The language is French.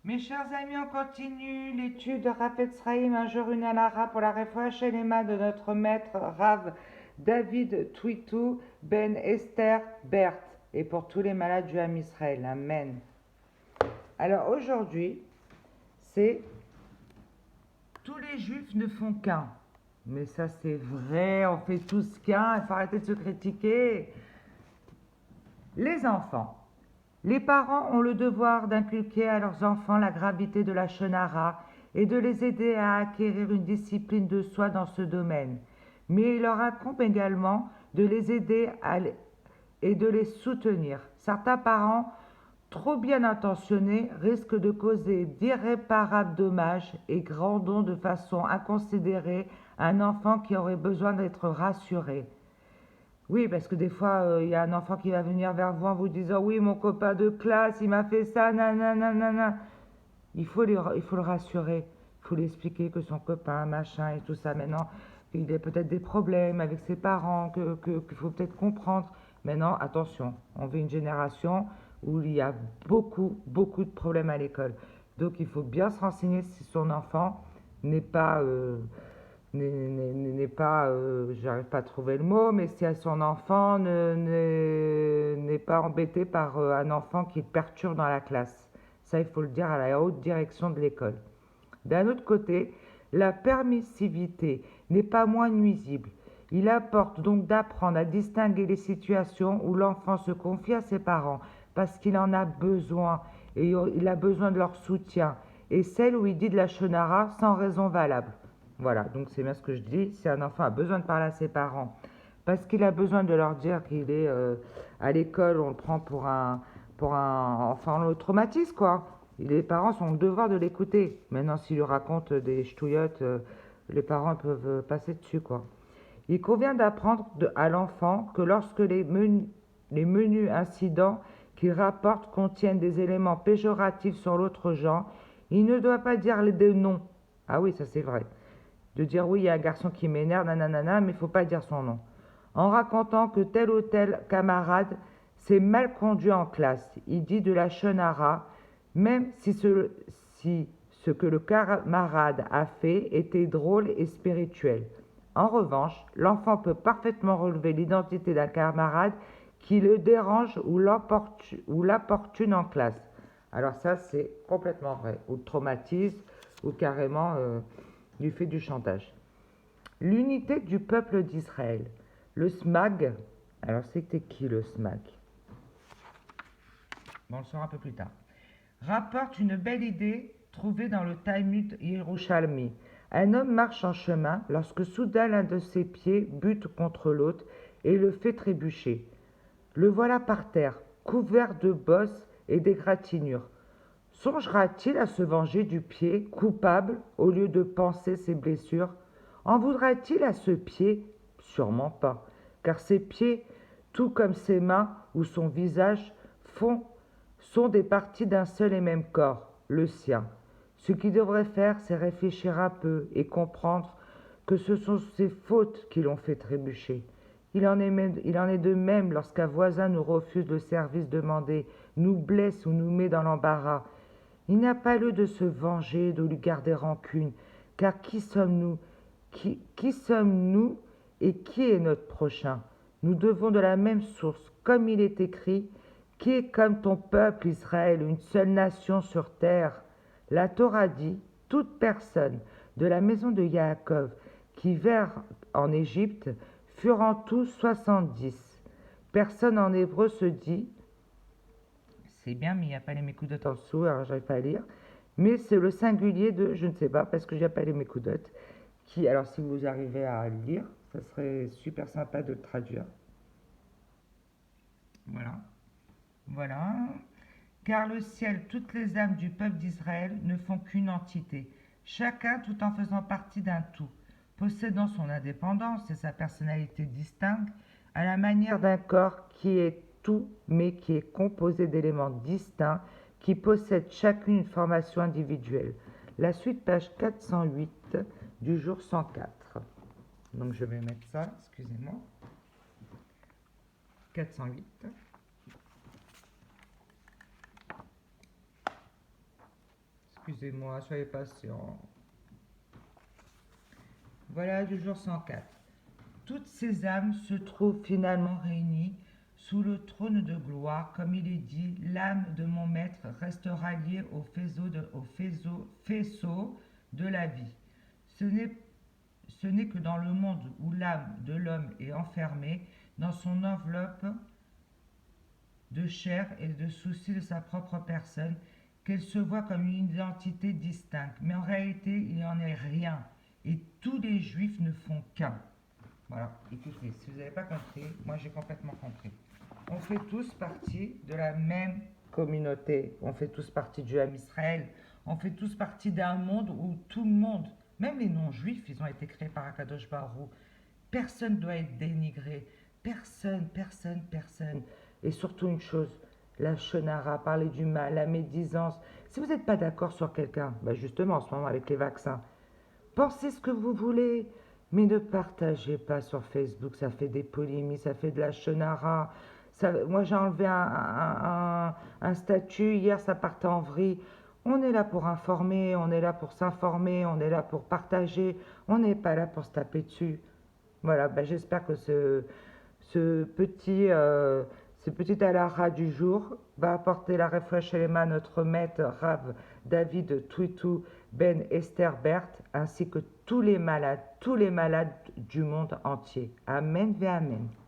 Mes chers amis, on continue l'étude de Rav Etzraïm, un jour une alara pour la Refoua Shelema de notre maître Rav David Twitou Ben Esther Bert et pour tous les malades du Ham Israël. Amen. Alors aujourd'hui, c'est tous les juifs ne font qu'un. Mais ça c'est vrai, on fait tous qu'un, il faut arrêter de se critiquer. Les enfants. Les parents ont le devoir d'inculquer à leurs enfants la gravité de la shonara et de les aider à acquérir une discipline de soi dans ce domaine. Mais il leur incombe également de les aider et de les soutenir. Certains parents, trop bien intentionnés, risquent de causer d'irréparables dommages et grandons de façon inconsidérée à un enfant qui aurait besoin d'être rassuré. Oui, parce que des fois, il y a un enfant qui va venir vers vous en vous disant: oui, mon copain de classe, il m'a fait ça, nanana. Il faut le rassurer, il faut lui expliquer que son copain, machin et tout ça, maintenant, il a peut-être des problèmes avec ses parents, qu'il faut peut-être comprendre. Maintenant, attention, on vit une génération où il y a beaucoup, beaucoup de problèmes à l'école. Donc, il faut bien se renseigner si son enfant n'est pas n'est pas, j'arrive pas à trouver le mot, mais si son enfant n'est pas embêté par un enfant qui le perturbe dans la classe. Ça, il faut le dire à la haute direction de l'école. D'un autre côté, la permissivité n'est pas moins nuisible. Il apporte donc d'apprendre à distinguer les situations où l'enfant se confie à ses parents parce qu'il en a besoin et il a besoin de leur soutien, et celles où il dit de la shonara sans raison valable. Voilà, donc c'est bien ce que je dis. Si un enfant a besoin de parler à ses parents parce qu'il a besoin de leur dire qu'il est à l'école, on le prend pour un enfant, on le traumatise, quoi. Les parents ont le devoir de l'écouter. Maintenant, s'il lui raconte des ch'touillottes, les parents peuvent passer dessus, quoi. Il convient d'apprendre à l'enfant que lorsque les menus incidents qu'il rapporte contiennent des éléments péjoratifs sur l'autre genre, il ne doit pas dire des noms. Ah oui, ça c'est vrai. De dire: oui, il y a un garçon qui m'énerve, nanana, mais il ne faut pas dire son nom. En racontant que tel ou tel camarade s'est mal conduit en classe, il dit de la chenara, même si ce que le camarade a fait était drôle et spirituel. En revanche, l'enfant peut parfaitement relever l'identité d'un camarade qui le dérange ou l'importune en classe. Alors ça, c'est complètement vrai. Ou le traumatise, ou carrément lui fait du chantage. L'unité du peuple d'Israël. Le SMAG, alors c'était qui le SMAG? Bon, on le saura un peu plus tard. Rapporte une belle idée trouvée dans le Talmud Yerushalmi. Un homme marche en chemin lorsque soudain l'un de ses pieds bute contre l'autre et le fait trébucher. Le voilà par terre, couvert de bosses et d'égratignures. Songera-t-il à se venger du pied coupable au lieu de panser ses blessures? En voudra-t-il à ce pied? Sûrement pas, car ses pieds, tout comme ses mains ou son visage, sont des parties d'un seul et même corps, le sien. Ce qu'il devrait faire, c'est réfléchir un peu et comprendre que ce sont ses fautes qui l'ont fait trébucher. Il en est de même lorsqu'un voisin nous refuse le service demandé, nous blesse ou nous met dans l'embarras. Il n'a pas lieu de se venger, de lui garder rancune, car qui sommes-nous? Qui sommes-nous et qui est notre prochain? Nous devons de la même source, comme il est écrit: qui est comme ton peuple Israël, une seule nation sur terre? La Torah dit: toute personne de la maison de Yaakov qui vinrent en Égypte furent en tout 70. Personne en hébreu se dit, c'est bien, mais il n'y a pas les mécoudotes en dessous, alors j'arrive pas à lire. Mais c'est le singulier de, je ne sais pas, parce que j'ai pas les mécoudotes. Qui, alors si vous arrivez à le lire, ça serait super sympa de le traduire. Voilà. Voilà. Car le ciel, toutes les âmes du peuple d'Israël ne font qu'une entité, chacun tout en faisant partie d'un tout, possédant son indépendance et sa personnalité distincte, à la manière d'un corps qui est tout, mais qui est composé d'éléments distincts, qui possèdent chacune une formation individuelle. La suite, page 408 du jour 104. Donc je vais mettre ça, excusez-moi. 408. Excusez-moi, soyez patient. Voilà du jour 104. Toutes ces âmes se trouvent finalement réunies sous le trône de gloire, comme il est dit, l'âme de mon maître restera liée au faisceau de la vie. Ce n'est Ce n'est que dans le monde où l'âme de l'homme est enfermée dans son enveloppe de chair et de soucis de sa propre personne qu'elle se voit comme une identité distincte. Mais en réalité, il n'y en est rien. Et tous les juifs ne font qu'un. Voilà, écoutez, si vous n'avez pas compris, moi j'ai complètement compris. On fait tous partie de la même communauté. On fait tous partie du Ham Israël. On fait tous partie d'un monde où tout le monde, même les non-juifs, ils ont été créés par Akadosh Baruch. Personne ne doit être dénigré. Personne, personne, personne. Et surtout une chose, la chenara, parler du mal, la médisance. Si vous n'êtes pas d'accord sur quelqu'un, bah justement en ce moment avec les vaccins, pensez ce que vous voulez, mais ne partagez pas sur Facebook, ça fait des polémies, ça fait de la chenara. Moi j'ai enlevé un statut, hier ça partait en vrille. On est là pour informer, on est là pour s'informer, on est là pour partager, on n'est pas là pour se taper dessus. Voilà, ben j'espère que ce petit, ce petit alara du jour va apporter la refresh à notre maître Rav David Twitou Ben Esther Berthe, ainsi que tous les malades du monde entier. Amen ve Amen.